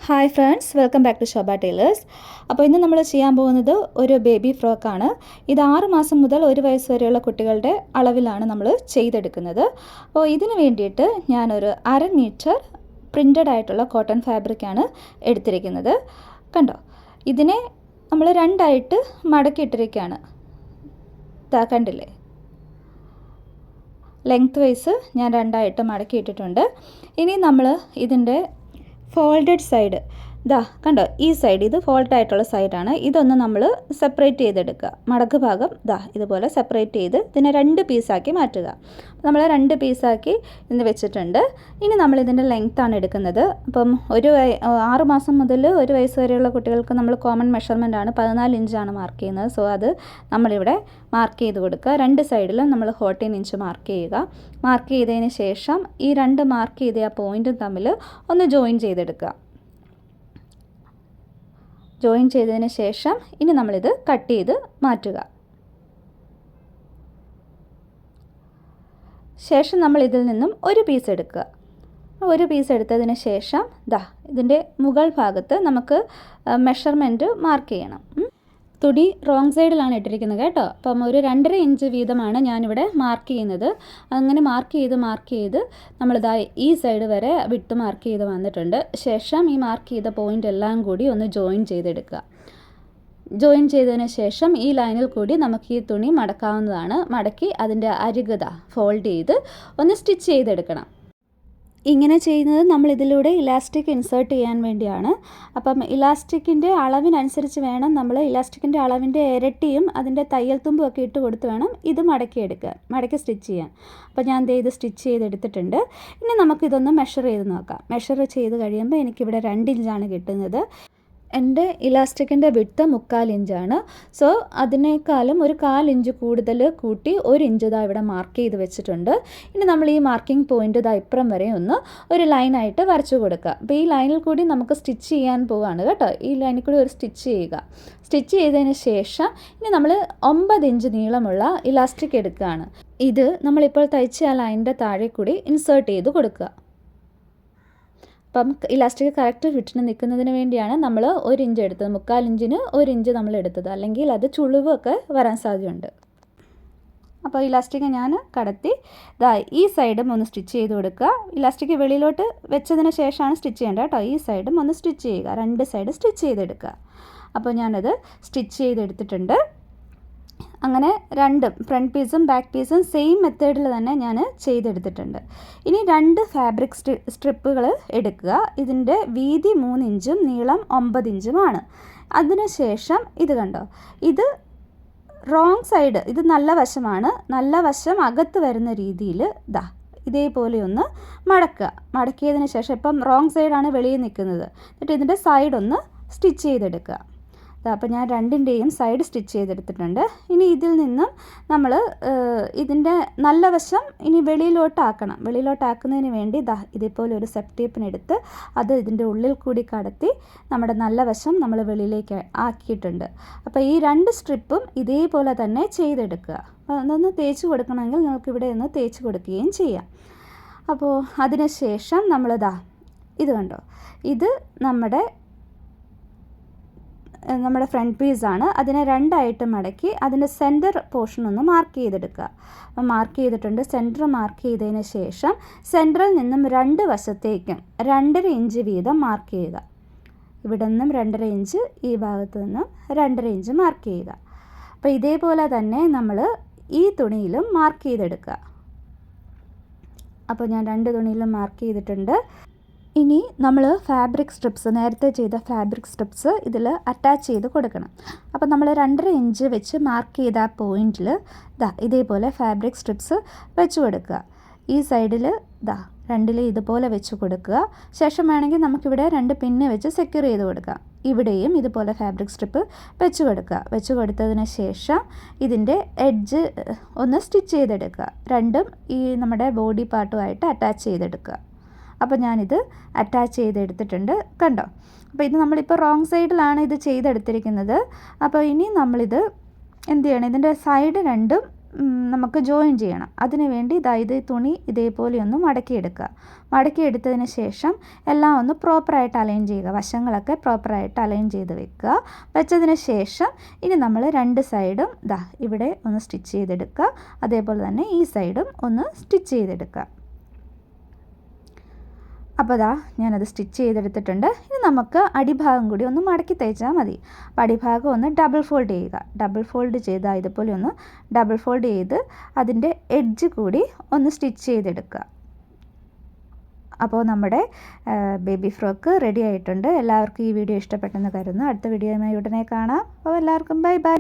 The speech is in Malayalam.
Hi friends, welcome back to Shobha tailors. അപ്പോൾ ഇന്ന് നമ്മൾ ചെയ്യാൻ പോകുന്നത് ഒരു ബേബി ഫ്രോക്കാണ്. ഇത് 6 മാസം മുതൽ 1 വയസ്സ് വരെയുള്ള കുട്ടികളുടെ അളവിലാണ് നമ്മൾ ചെയ്തെടുക്കുന്നത്. അപ്പോൾ ഇതിന് വേണ്ടിയിട്ട് ഞാനൊരു 1/2 മീറ്റർ പ്രിൻ്റഡ് ആയിട്ടുള്ള കോട്ടൺ ഫാബ്രിക്കാണ് എടുത്തിരിക്കുന്നത്. കണ്ടോ, ഇതിനെ നമ്മൾ രണ്ടായിട്ട് മടക്കിയിട്ടിരിക്കുകയാണ്. കണ്ടില്ലേ, ലെങ്ത് വൈസ് ഞാൻ രണ്ടായിട്ട് മടക്കിയിട്ടിട്ടുണ്ട്. ഇനി നമ്മൾ ഇതിൻ്റെ ഫോൾഡഡ് സൈഡ് കണ്ടോ, ഈ സൈഡ് ഇത് ഫോൾഡ് ആയിട്ടുള്ള സൈഡാണ്. ഇതൊന്ന് നമ്മൾ സെപ്പറേറ്റ് ചെയ്തെടുക്കുക. മടക്ക് ഭാഗം ഇതുപോലെ സെപ്പറേറ്റ് ചെയ്ത് ഇതിനെ 2 പീസാക്കി മാറ്റുക. നമ്മൾ 2 പീസാക്കി ഇന്ന് വെച്ചിട്ടുണ്ട്. ഇനി നമ്മൾ ഇതിൻ്റെ ലെങ്ത്താണ് എടുക്കുന്നത്. അപ്പം 6 മാസം മുതൽ 1 വയസ്സ് വരെയുള്ള കുട്ടികൾക്ക് നമ്മൾ കോമൺ മെഷർമെൻ്റ് ആണ് 14 ഇഞ്ചാണ് മാർക്ക് ചെയ്യുന്നത്. സോ അത് നമ്മളിവിടെ മാർക്ക് ചെയ്ത് കൊടുക്കുക. 2 സൈഡിലും നമ്മൾ 14 ഇഞ്ച് മാർക്ക് ചെയ്യുക. മാർക്ക് ചെയ്തതിന് ശേഷം ഈ 2 മാർക്ക് ചെയ്ത ആ പോയിൻറ്റും തമ്മിൽ ഒന്ന് ജോയിൻ ചെയ്തെടുക്കുക. ജോയിൻ ചെയ്തതിന് ശേഷം ഇനി നമ്മളിത് കട്ട് ചെയ്ത് മാറ്റുക. ശേഷം നമ്മൾ ഇതിൽ നിന്നും ഒരു പീസ് എടുക്കുക. ഒരു പീസ് എടുത്തതിന് ശേഷം ഇതിൻ്റെ മുകൾ ഭാഗത്ത് നമുക്ക് മെഷർമെൻറ്റ് മാർക്ക് ചെയ്യണം. തുടി റോങ് സൈഡിലാണ് ഇട്ടിരിക്കുന്നത് കേട്ടോ. അപ്പം ഒരു 2.5 ഇഞ്ച് വീതമാണ് ഞാനിവിടെ മാർക്ക് ചെയ്യുന്നത്. അങ്ങനെ മാർക്ക് ചെയ്ത് ഈ സൈഡ് വരെ വിട്ട് മാർക്ക് ചെയ്ത് വന്നിട്ടുണ്ട്. ശേഷം ഈ മാർക്ക് ചെയ്ത പോയിൻ്റ് എല്ലാം കൂടി ഒന്ന് ജോയിൻ ചെയ്തെടുക്കുക. ജോയിൻ ചെയ്തതിന് ശേഷം ഈ ലൈനിൽ കൂടി നമുക്ക് ഈ തുണി മടക്കാവുന്നതാണ്. മടക്കി അതിൻ്റെ അരികത ഫോൾഡ് ചെയ്ത് ഒന്ന് സ്റ്റിച്ച് ചെയ്തെടുക്കണം. ഇങ്ങനെ ചെയ്യുന്നത് നമ്മൾ ഇതിലൂടെ ഇലാസ്റ്റിക് ഇൻസേർട്ട് ചെയ്യാൻ വേണ്ടിയാണ്. അപ്പം ഇലാസ്റ്റിക്കിൻ്റെ അളവിനനുസരിച്ച് വേണം നമ്മൾ ഇലാസ്റ്റിക്കിൻ്റെ അളവിൻ്റെ ഇരട്ടിയും അതിൻ്റെ തയ്യൽ തുമ്പും ഒക്കെ ഇട്ട് കൊടുത്ത് വേണം ഇത് മടക്കി സ്റ്റിച്ച് ചെയ്യാൻ. അപ്പോൾ ഞാൻ ഇത് സ്റ്റിച്ച് ചെയ്തെടുത്തിട്ടുണ്ട്. ഇനി നമുക്കിതൊന്ന് മെഷർ ചെയ്ത് നോക്കാം. മെഷർ ചെയ്ത് കഴിയുമ്പോൾ എനിക്കിവിടെ 2 ഇഞ്ചാണ് കിട്ടുന്നത്. എൻ്റെ ഇലാസ്റ്റിക്കിൻ്റെ വിഡ്ത്ത് 3/4 ഇഞ്ചാണ്. സോ അതിനേക്കാളും ഒരു 1/4 ഇഞ്ച് കൂടുതൽ കൂട്ടി 1 ഇഞ്ച് ഇവിടെ മാർക്ക് ചെയ്ത് വെച്ചിട്ടുണ്ട്. ഇനി നമ്മൾ ഈ മാർക്കിംഗ് പോയിൻ്റ് ഇപ്പുറം വരെ ഒന്ന് ഒരു ലൈനായിട്ട് വരച്ചു കൊടുക്കുക. അപ്പോൾ ഈ ലൈനിൽ കൂടി നമുക്ക് സ്റ്റിച്ച് ചെയ്യാൻ പോവുകയാണ് കേട്ടോ. ഈ ലൈനിൽ കൂടി ഒരു സ്റ്റിച്ച് ചെയ്യുക. സ്റ്റിച്ച് ചെയ്തതിന് ശേഷം ഇനി നമ്മൾ 9 ഇഞ്ച് നീളമുള്ള ഇലാസ്റ്റിക് എടുക്കുകയാണ്. ഇത് നമ്മളിപ്പോൾ തയ്ച്ച ആ ലൈനിൻ്റെ താഴെ കൂടി ഇൻസേർട്ട് ചെയ്ത് കൊടുക്കുക. അപ്പം ഇലാസ്റ്റിക് കറക്റ്റ് ഫിറ്റിന് നിൽക്കുന്നതിന് വേണ്ടിയാണ് നമ്മൾ 1 ഇഞ്ച് എടുത്തത്. 3/4 ഇഞ്ചിന് 1 ഇഞ്ച് നമ്മൾ എടുത്തത്. അല്ലെങ്കിൽ അത് ചുളിവൊക്കെ വരാൻ സാധ്യതയുണ്ട്. അപ്പോൾ ഇലാസ്റ്റിക് ഞാൻ കടത്തി ഈ സൈഡും ഒന്ന് സ്റ്റിച്ച് ചെയ്ത് കൊടുക്കുക. ഇലാസ്റ്റിക് വെളിയിലോട്ട് വെച്ചതിന് ശേഷമാണ് സ്റ്റിച്ച് ചെയ്യേണ്ടത് കേട്ടോ. ഈ സൈഡും ഒന്ന് സ്റ്റിച്ച് ചെയ്യുക. 2 സൈഡ് സ്റ്റിച്ച് ചെയ്തെടുക്കുക. അപ്പോൾ ഞാനത് സ്റ്റിച്ച് ചെയ്തെടുത്തിട്ടുണ്ട്. അങ്ങനെ 2 ഫ്രണ്ട് പീസും ബാക്ക് പീസും സെയിം മെത്തേഡിൽ തന്നെ ഞാൻ ചെയ്തെടുത്തിട്ടുണ്ട്. ഇനി 2 ഫാബ്രിക് സ്ട്രിപ്പുകൾ എടുക്കുക. ഇതിൻ്റെ വീതി 3 ഇഞ്ചും നീളം 9 ഇഞ്ചുമാണ്. അതിനുശേഷം ഇത് കണ്ടോ, ഇത് റോങ് സൈഡ്, ഇത് നല്ല വശമാണ്. നല്ല വശം അകത്ത് വരുന്ന രീതിയിൽ ഇതേപോലെ ഒന്ന് മടക്കുക. മടക്കിയതിന് ശേഷം ഇപ്പം റോങ് സൈഡാണ് വെളിയിൽ നിൽക്കുന്നത്. എന്നിട്ട് ഇതിൻ്റെ സൈഡൊന്ന് സ്റ്റിച്ച് ചെയ്തെടുക്കുക. അപ്പോൾ ഞാൻ 2ൻ്റെയും സൈഡ് സ്റ്റിച്ച് ചെയ്തെടുത്തിട്ടുണ്ട്. ഇനി ഇതിൽ നിന്നും നമ്മൾ ഇതിൻ്റെ നല്ല വശം ഇനി വെളിയിലോട്ടാക്കണം. വെളിയിലോട്ടാക്കുന്നതിന് വേണ്ടി ഇതേപോലെ ഒരു സെപ്റ്റ് ടേപ്പിനെടുത്ത് അത് ഇതിൻ്റെ ഉള്ളിൽ കൂടി കടത്തി നമ്മുടെ നല്ല വശം നമ്മൾ വെളിയിലേക്ക് ആക്കിയിട്ടുണ്ട്. അപ്പോൾ ഈ 2 സ്ട്രിപ്പും ഇതേപോലെ തന്നെ ചെയ്തെടുക്കുക. അതൊന്ന് തേച്ച് കൊടുക്കണമെങ്കിൽ നമുക്കിവിടെ ഒന്ന് തേച്ച് കൊടുക്കുകയും ചെയ്യാം. അപ്പോൾ അതിന് ശേഷം നമ്മൾ ഇത് കണ്ടോ, ഇത് നമ്മുടെ ഫ്രണ്ട് പീസാണ്. അതിനെ 2ആയിട്ട് മടക്കി അതിൻ്റെ സെൻറ്റർ പോർഷൻ ഒന്ന് മാർക്ക് ചെയ്തെടുക്കുക. അപ്പോൾ മാർക്ക് ചെയ്തിട്ടുണ്ട്. സെൻറ്റർ മാർക്ക് ചെയ്തതിന് ശേഷം സെൻറ്ററിൽ നിന്നും 2 വശത്തേക്കും 2.5 ഇഞ്ച് വീതം മാർക്ക് ചെയ്യുക. ഇവിടെ നിന്നും 2.5 ഇഞ്ച്, ഈ ഭാഗത്ത് നിന്നും 2.5 ഇഞ്ച് മാർക്ക് ചെയ്യുക. അപ്പോൾ ഇതേപോലെ തന്നെ നമ്മൾ ഈ തുണിയിലും മാർക്ക് ചെയ്തെടുക്കുക. അപ്പോൾ ഞാൻ 2 തുണിയിലും മാർക്ക് ചെയ്തിട്ടുണ്ട്. ഇനി നമ്മൾ ഫാബ്രിക് സ്ട്രിപ്സ്, നേരത്തെ ചെയ്ത ഫാബ്രിക് സ്ട്രിപ്സ് ഇതിൽ അറ്റാച്ച് ചെയ്ത് കൊടുക്കണം. അപ്പോൾ നമ്മൾ 2.5 ഇഞ്ച് വെച്ച് മാർക്ക് ചെയ്ത ആ പോയിൻറ്റിൽ ഇതേപോലെ ഫാബ്രിക് സ്ട്രിപ്സ് വെച്ച് കൊടുക്കുക. ഈ സൈഡിൽ 2 ഇതുപോലെ വെച്ച് കൊടുക്കുക. ശേഷം വേണമെങ്കിൽ നമുക്കിവിടെ 2 പിന്ന് വെച്ച് സെക്യൂർ ചെയ്ത് കൊടുക്കാം. ഇവിടെയും ഇതുപോലെ ഫാബ്രിക് സ്ട്രിപ്പ് വെച്ച് കൊടുക്കുക. വെച്ച് കൊടുത്തതിന് ശേഷം ഇതിൻ്റെ എഡ്ജ് ഒന്ന് സ്റ്റിച്ച് ചെയ്തെടുക്കുക. 2ഉം ഈ നമ്മുടെ ബോഡി പാർട്ടുമായിട്ട് അറ്റാച്ച് ചെയ്തെടുക്കുക. അപ്പോൾ ഞാനിത് അറ്റാച്ച് ചെയ്തെടുത്തിട്ടുണ്ട്. കണ്ടോ, അപ്പോൾ ഇത് നമ്മളിപ്പോൾ റോങ് സൈഡിലാണ് ഇത് ചെയ്തെടുത്തിരിക്കുന്നത്. അപ്പോൾ ഇനി നമ്മളിത് എന്ത് ചെയ്യണം, ഇതിൻ്റെ സൈഡ് 2ഉം നമുക്ക് ജോയിൻ ചെയ്യണം. അതിന് വേണ്ടി ഇത് തുണി ഇതേപോലെ ഒന്ന് മടക്കിയെടുക്കുക. മടക്കിയെടുത്തതിന് ശേഷം എല്ലാം ഒന്ന് പ്രോപ്പറായിട്ട് അലൈൻ ചെയ്യുക. വശങ്ങളൊക്കെ പ്രോപ്പറായിട്ട് അലൈൻ ചെയ്ത് വെക്കുക. വെച്ചതിന് ശേഷം ഇനി നമ്മൾ 2 സൈഡും ഇവിടെ ഒന്ന് സ്റ്റിച്ച് ചെയ്തെടുക്കുക. അതേപോലെ തന്നെ ഈ സൈഡും ഒന്ന് സ്റ്റിച്ച് ചെയ്തെടുക്കുക. അപ്പോൾ ഞാനത് സ്റ്റിച്ച് ചെയ്തെടുത്തിട്ടുണ്ട്. ഇനി നമുക്ക് അടിഭാഗം കൂടി ഒന്ന് മടക്കി തയ്ച്ചാൽ മതി. അപ്പോൾ അടിഭാഗം ഒന്ന് ഡബിൾ ഫോൾഡ് ചെയ്യുക. ഡബിൾ ഫോൾഡ് ചെയ്ത് ഇതുപോലെ ഒന്ന് ഡബിൾ ഫോൾഡ് ചെയ്ത് അതിൻ്റെ എഡ്ജ് കൂടി ഒന്ന് സ്റ്റിച്ച് ചെയ്തെടുക്കുക. അപ്പോൾ നമ്മുടെ ബേബി ഫ്രോക്ക് റെഡി ആയിട്ടുണ്ട്. എല്ലാവർക്കും ഈ വീഡിയോ ഇഷ്ടപ്പെട്ടെന്ന് കരുതുന്നു. അടുത്ത വീഡിയോയുമായി ഉടനെ കാണാം. അപ്പോൾ എല്ലാവർക്കും ബൈ ബൈ.